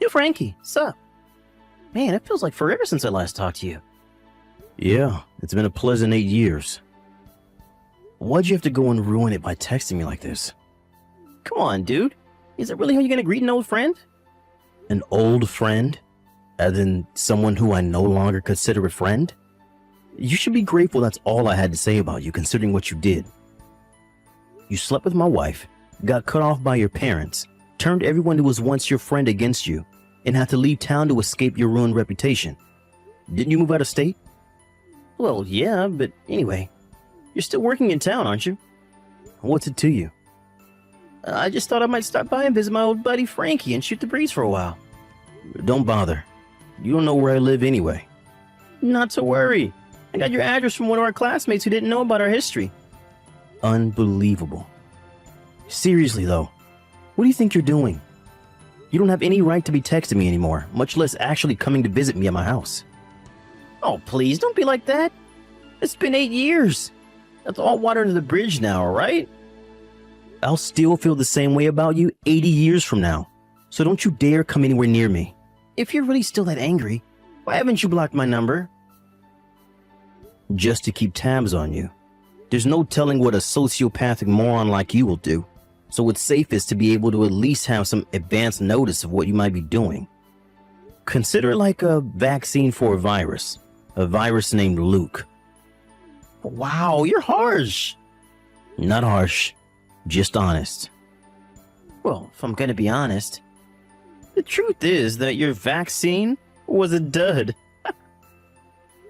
Yo, Frankie, sup? Man, it feels like forever since I last talked to you. Yeah, it's been a pleasant 8 years. Why'd you have to go and ruin it by texting me like this? Come on, dude. Is that really how you're gonna greet an old friend? An old friend? As in someone who I no longer consider a friend? You should be grateful that's all I had to say about you, considering what you did. You slept with my wife, got cut off by your parents, turned everyone who was once your friend against you, and had to leave town to escape your ruined reputation. Didn't you move out of state? Well, yeah, but anyway. You're still working in town, aren't you? What's it to you? I just thought I might stop by and visit my old buddy Frankie and shoot the breeze for a while. Don't bother. You don't know where I live anyway. Not to worry. I got your address from one of our classmates who didn't know about our history. Unbelievable. Seriously though, what do you think you're doing? You don't have any right to be texting me anymore, much less actually coming to visit me at my house. Oh, please, don't be like that. It's been 8 years. That's all water under the bridge now, alright? I'll still feel the same way about you 80 years from now, so don't you dare come anywhere near me. If you're really still that angry, why haven't you blocked my number? Just to keep tabs on you. There's no telling what a sociopathic moron like you will do, so it's safest to be able to at least have some advance notice of what you might be doing. Consider it like a vaccine for a virus named Luke. Wow, you're harsh. Not harsh, just honest. Well, if I'm gonna be honest, the truth is that your vaccine was a dud.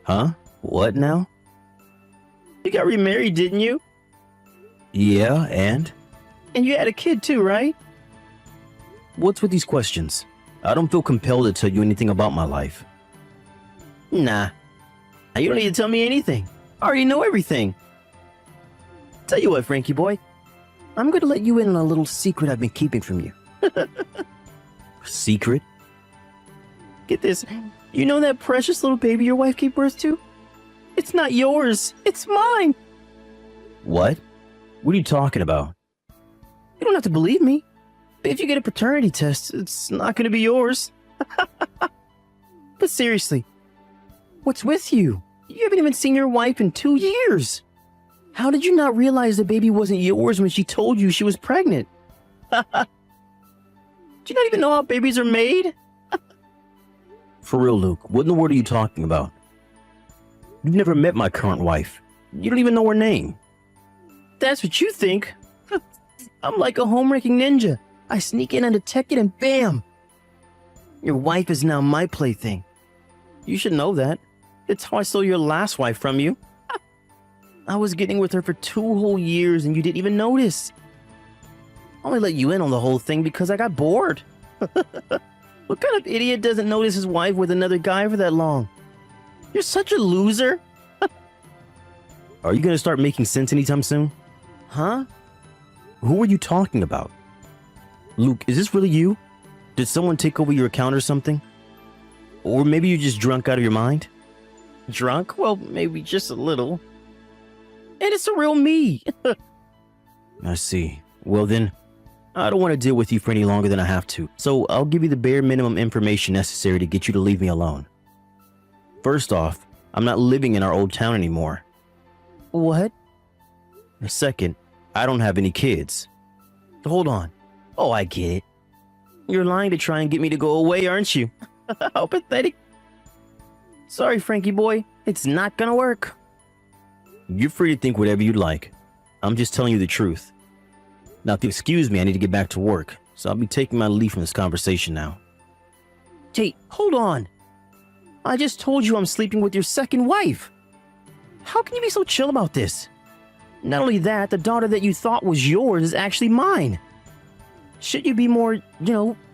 Huh? What now? You got remarried, didn't you? Yeah, and? And you had a kid too, right? What's with these questions? I don't feel compelled to tell you anything about my life. Nah. You don't need to tell me anything. I already know everything. Tell you what, Frankie boy. I'm going to let you in on a little secret I've been keeping from you. Secret? Get this. You know that precious little baby your wife gave birth to? It's not yours. It's mine. What? What are you talking about? You don't have to believe me. But if you get a paternity test, it's not going to be yours. But seriously, what's with you? You haven't even seen your wife in 2 years. How did you not realize the baby wasn't yours when she told you she was pregnant? Do you not even know how babies are made? For real, Luke, what in the world are you talking about? You've never met my current wife. You don't even know her name. That's what you think. I'm like a home-wrecking ninja. I sneak in undetected and bam! Your wife is now my plaything. You should know that. It's how I stole your last wife from you. I was getting with her for 2 whole years and you didn't even notice. I only let you in on the whole thing because I got bored. What kind of idiot doesn't notice his wife with another guy for that long? You're such a loser. Are you gonna start making sense anytime soon? Huh? Who are you talking about? Luke, is this really you? Did someone take over your account or something? Or maybe you're just drunk out of your mind? Drunk? Well, maybe just a little. And it's the real me. I see. Well then, I don't want to deal with you for any longer than I have to, so I'll give you the bare minimum information necessary to get you to leave me alone. First off, I'm not living in our old town anymore. What? Second, I don't have any kids. Hold on. Oh, I get it. You're lying to try and get me to go away, aren't you? How pathetic. Sorry, Frankie boy. It's not gonna work. You're free to think whatever you'd like. I'm just telling you the truth. Now, if you excuse me, I need to get back to work, so I'll be taking my leave from this conversation now. Hey, hold on. I just told you I'm sleeping with your second wife. How can you be so chill about this? Not only that, the daughter that you thought was yours is actually mine. Should you be more,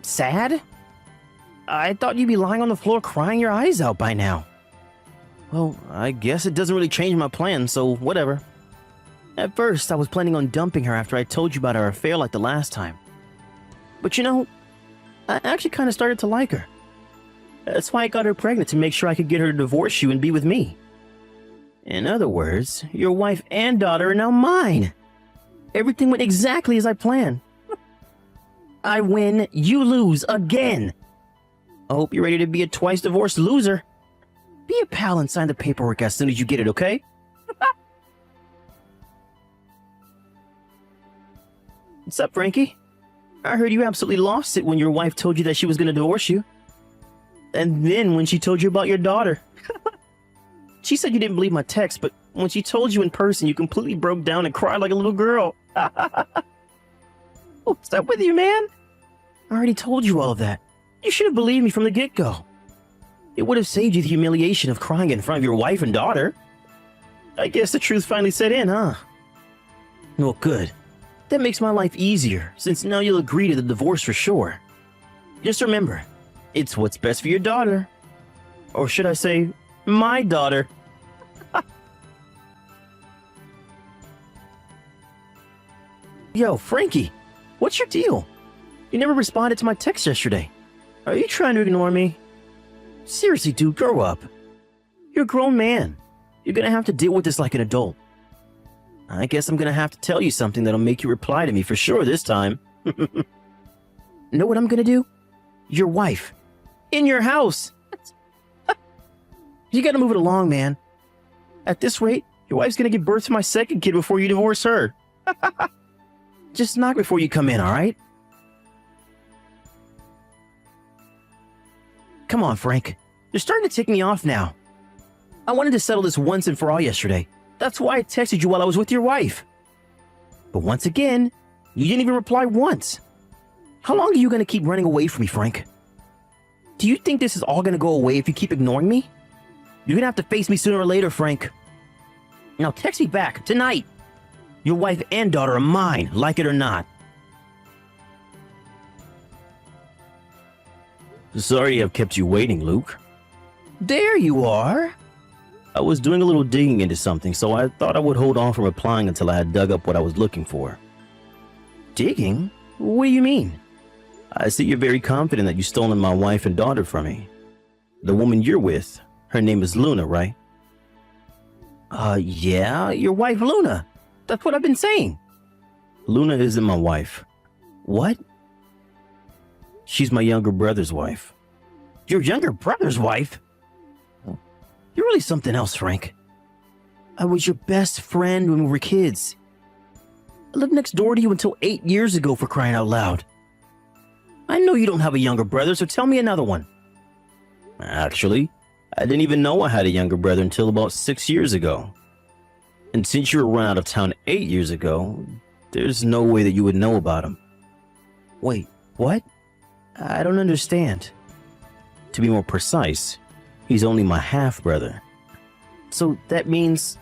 sad? I thought you'd be lying on the floor crying your eyes out by now. Well, I guess it doesn't really change my plan, so whatever. At first, I was planning on dumping her after I told you about our affair like the last time. But I actually kind of started to like her. That's why I got her pregnant, to make sure I could get her to divorce you and be with me. In other words, your wife and daughter are now mine. Everything went exactly as I planned. I win, you lose again. I hope you're ready to be a twice divorced loser. Be a pal and sign the paperwork as soon as you get it, okay? What's up, Frankie? I heard you absolutely lost it when your wife told you that she was going to divorce you. And then when she told you about your daughter. She said you didn't believe my text, but when she told you in person, you completely broke down and cried like a little girl. What's that with you, man? I already told you all of that. You should have believed me from the get-go. It would have saved you the humiliation of crying in front of your wife and daughter. I guess the truth finally set in, huh? Well, good. That makes my life easier, since now you'll agree to the divorce for sure. Just remember, it's what's best for your daughter. Or should I say, my daughter. Yo, Frankie, what's your deal? You never responded to my text yesterday. Are you trying to ignore me? Seriously, dude, grow up. You're a grown man. You're gonna have to deal with this like an adult. I guess I'm gonna have to tell you something that'll make you reply to me for sure this time. Know what I'm gonna do? Your wife. In your house. You gotta move it along, man. At this rate, your wife's gonna give birth to my second kid before you divorce her. Just knock before you come in, alright? Come on, Frank. You're starting to tick me off now. I wanted to settle this once and for all yesterday. That's why I texted you while I was with your wife. But once again, you didn't even reply once. How long are you going to keep running away from me, Frank? Do you think this is all going to go away if you keep ignoring me? You're going to have to face me sooner or later, Frank. Now text me back, tonight. Your wife and daughter are mine, like it or not. Sorry I've kept you waiting, Luke. There you are. I was doing a little digging into something, so I thought I would hold on from replying until I had dug up what I was looking for. Digging? What do you mean? I see you're very confident that you've stolen my wife and daughter from me. The woman you're with, her name is Luna, right? Yeah, your wife Luna. That's what I've been saying. Luna isn't my wife. What? She's my younger brother's wife. Your younger brother's wife? You're really something else, Frank. I was your best friend when we were kids. I lived next door to you until 8 years ago, for crying out loud. I know you don't have a younger brother, so tell me another one. Actually, I didn't even know I had a younger brother until about 6 years ago. And since you were run out of town 8 years ago, there's no way that you would know about him. Wait, what? I don't understand. To be more precise, he's only my half-brother. So that means...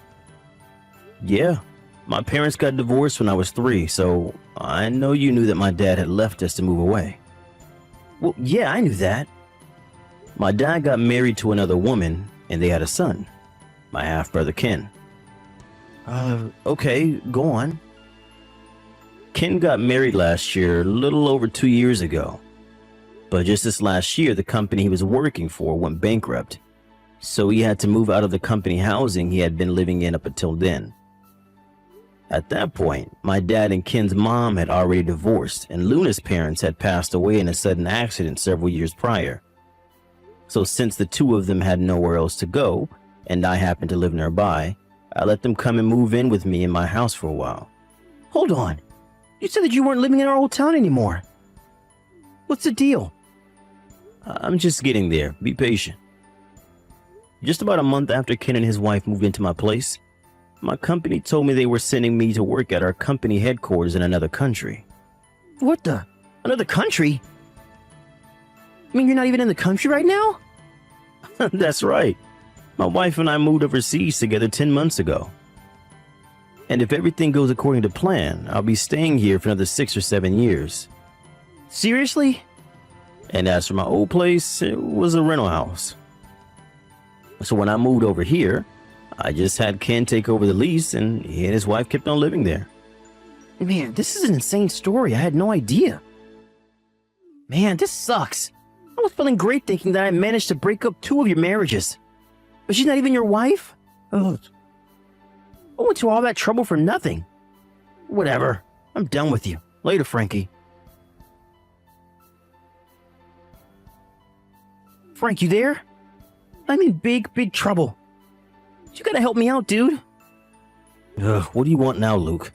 Yeah, my parents got divorced when I was 3, so I know you knew that my dad had left us to move away. Well, yeah, I knew that. My dad got married to another woman, and they had a son, my half-brother Ken. Okay, go on. Ken got married last year, a little over 2 years ago. But just this last year, the company he was working for went bankrupt. So he had to move out of the company housing he had been living in up until then. At that point, my dad and Ken's mom had already divorced, and Luna's parents had passed away in a sudden accident several years prior. So since the two of them had nowhere else to go, and I happened to live nearby, I let them come and move in with me in my house for a while. Hold on. You said that you weren't living in our old town anymore. What's the deal? I'm just getting there. Be patient. Just about a month after Ken and his wife moved into my place, my company told me they were sending me to work at our company headquarters in another country. What the? Another country? I mean, you're not even in the country right now? That's right. My wife and I moved overseas together 10 months ago. And if everything goes according to plan, I'll be staying here for another 6 or 7 years. Seriously? And as for my old place, it was a rental house. So when I moved over here, I just had Ken take over the lease, and he and his wife kept on living there. Man, this is an insane story. I had no idea. Man, this sucks. I was feeling great thinking that I managed to break up 2 of your marriages. But she's not even your wife? Ugh. I went to all that trouble for nothing. Whatever. I'm done with you. Later, Frankie. Frank, you there? I'm in big, big trouble. You gotta help me out, dude. Ugh, what do you want now, Luke?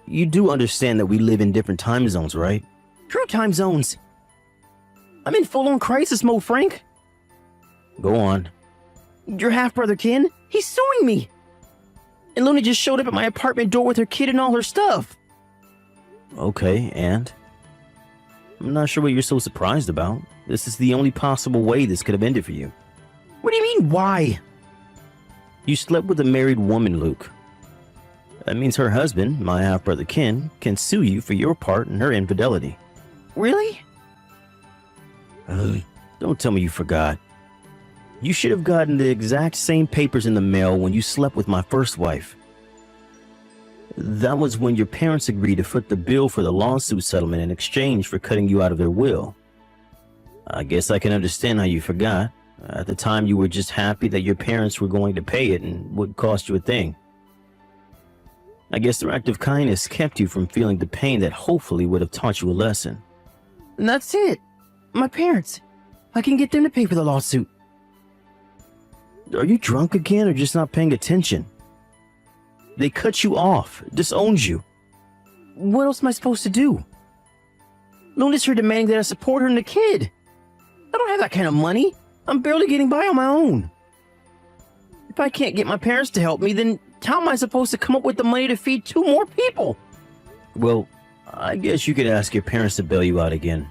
You do understand that we live in different time zones, right? True time zones. I'm in full-on crisis mode, Frank. Go on. Your half-brother Ken, he's suing me. And Luna just showed up at my apartment door with her kid and all her stuff. Okay, and? I'm not sure what you're so surprised about. This is the only possible way this could have ended for you. What do you mean, why? You slept with a married woman, Luke. That means her husband, my half-brother Ken, can sue you for your part in her infidelity. Really? Don't tell me you forgot. You should have gotten the exact same papers in the mail when you slept with my first wife. That was when your parents agreed to foot the bill for the lawsuit settlement in exchange for cutting you out of their will. I guess I can understand how you forgot. At the time, you were just happy that your parents were going to pay it and wouldn't cost you a thing. I guess their act of kindness kept you from feeling the pain that hopefully would have taught you a lesson. And that's it. My parents. I can get them to pay for the lawsuit. Are you drunk again or just not paying attention? They cut you off, disowned you. What else am I supposed to do? Luna's here demanding that I support her and the kid. I don't have that kind of money. I'm barely getting by on my own. If I can't get my parents to help me, then how am I supposed to come up with the money to feed 2 more people? Well, I guess you could ask your parents to bail you out again.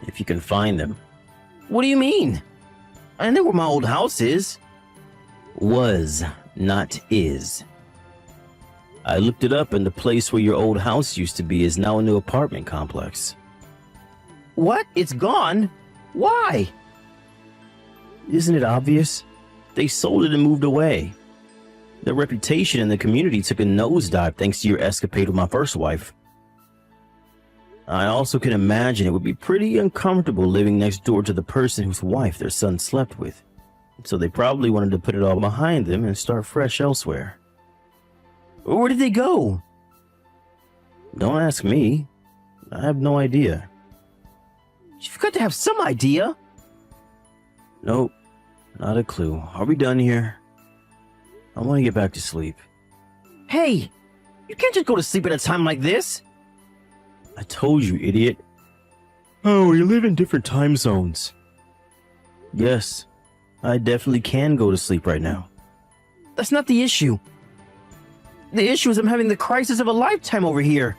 If you can find them. What do you mean? I know where my old house is. Was, not is. I looked it up and the place where your old house used to be is now a new apartment complex. What? It's gone? Why? Isn't it obvious? They sold it and moved away. Their reputation in the community took a nosedive thanks to your escapade with my first wife. I also can imagine it would be pretty uncomfortable living next door to the person whose wife their son slept with. So they probably wanted to put it all behind them and start fresh elsewhere. Where did they go? Don't ask me. I have no idea. You've got to have some idea. Nope, not a clue. Are we done here? I want to get back to sleep. Hey, you can't just go to sleep at a time like this. I told you, idiot. Oh, we live in different time zones. Yes, I definitely can go to sleep right now. That's not the issue. The issue is I'm having the crisis of a lifetime over here.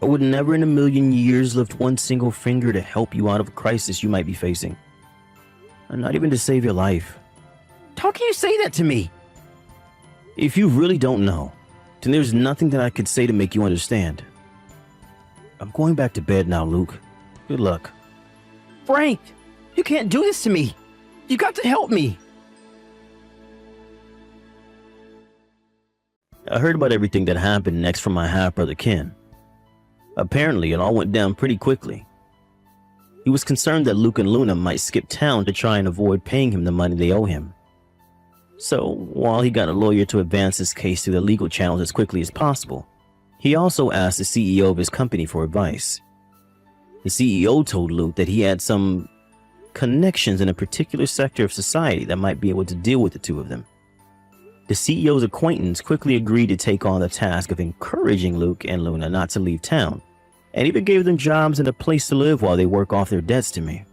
I would never in a million years lift one single finger to help you out of a crisis you might be facing. And not even to save your life. How can you say that to me? If you really don't know, then there's nothing that I could say to make you understand. I'm going back to bed now, Luke. Good luck. Frank, you can't do this to me. You got to help me. I heard about everything that happened next from my half-brother Ken. Apparently, it all went down pretty quickly. He was concerned that Luke and Luna might skip town to try and avoid paying him the money they owe him. So, while he got a lawyer to advance his case through the legal channels as quickly as possible, he also asked the CEO of his company for advice. The CEO told Luke that he had some connections in a particular sector of society that might be able to deal with the two of them. The CEO's acquaintance quickly agreed to take on the task of encouraging Luke and Luna not to leave town, and even gave them jobs and a place to live while they work off their debts to me.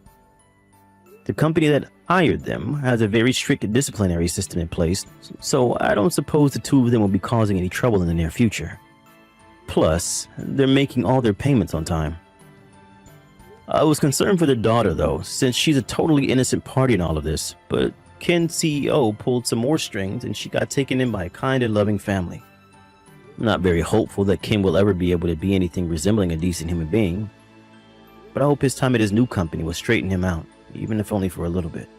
The company that hired them has a very strict disciplinary system in place, so I don't suppose the two of them will be causing any trouble in the near future. Plus, they're making all their payments on time. I was concerned for their daughter though, since she's a totally innocent party in all of this, but Ken's CEO pulled some more strings and she got taken in by a kind and loving family. I'm not very hopeful that Ken will ever be able to be anything resembling a decent human being, but I hope his time at his new company will straighten him out, even if only for a little bit.